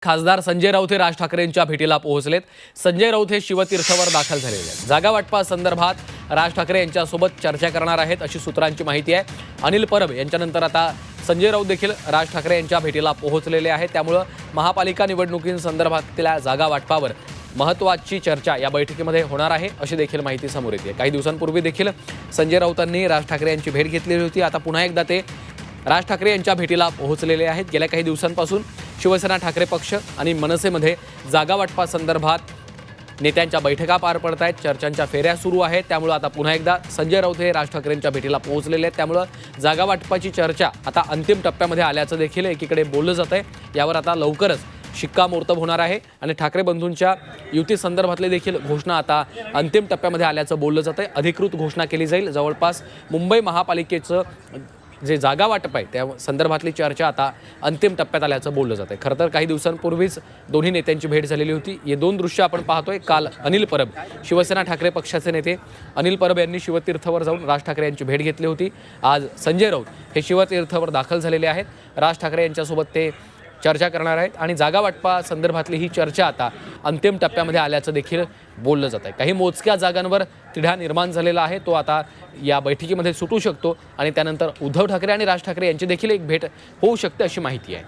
खासदार संजय राऊत हे राज ठाकरेंच्या भेटीला पोहोचलेत। संजय राऊत हे शिवतीर्थवर दाखल झालेले आहेत। जागा वाटपासंदर्भात राज ठाकरे यांच्यासोबत चर्चा करणार आहेत अशी सूत्रांची माहिती आहे। अनिल परब यांच्यानंतर आता संजय राऊत देखील राज ठाकरे यांच्या भेटीला पोहोचलेले आहेत। त्यामुळे महापालिका निवडणुकींसंदर्भातल्या जागा वाटपावर महत्त्वाची चर्चा या बैठकीमध्ये होणार आहे अशी देखील माहिती समोर येते। काही दिवसांपूर्वी देखील संजय राऊतांनी राज ठाकरे यांची भेट घेतलेली होती। आता पुन्हा एकदा ते राज ठाकरे यांच्या भेटीला पोहोचलेले आहेत। गेल्या काही दिवसांपासून शिवसेना ठाकरे पक्ष आणि मनसेमध्ये जागा वाटपासंदर्भात नेत्यांच्या बैठका पार पडत आहेत, चर्चांच्या फेऱ्या सुरू आहेत। त्यामुळे आता पुन्हा एकदा संजय राऊत हे राज ठाकरेंच्या भेटीला पोहोचलेले आहेत। त्यामुळे जागा वाटपाची चर्चा आता अंतिम टप्प्यामध्ये आल्याचं देखील एकीकडे बोललं जात आहे। यावर आता लवकरच शिक्कामोर्तब होणार आहे आणि ठाकरे बंधूंच्या युती संदर्भातली देखील घोषणा आता अंतिम टप्प्यामध्ये आल्याचं बोललं जात आहे। अधिकृत घोषणा केली जाईल। जवळपास मुंबई महापालिकेचं जे जागा वाटप आहे त्या संदर्भातली चर्चा आता अंतिम टप्प्यात आल्याचं बोललं जात आहे। खरं तर काही दिवसांपूर्वीच दोन्ही नेत्यांची भेट झालेली होती। हे दोन दृश्य आपण पाहतोय। काल अनिल परब शिवसेना ठाकरे पक्षाचे नेते अनिल परब यांनी शिवतीर्थवर जाऊन राज ठाकरे यांची भेट घेतली होती। आज संजय राऊत हे शिवतीर्थवर दाखल झालेले आहेत। राज ठाकरे यांच्यासोबत ते चर्चा करणार आहेत आणि जागा वाटपा संदर्भातली ही चर्चा आता अंतिम टप्प्यामध्ये आल्याचं देखील बोललं जात आहे। काही मोजक्या जागांवर तिढा निर्माण झालेला आहे, तो आता या बैठकीमध्ये सुटू शकतो आणि त्यानंतर उद्धव ठाकरे आणि राज ठाकरे यांची देखील एक भेट होऊ शकते अशी माहिती आहे।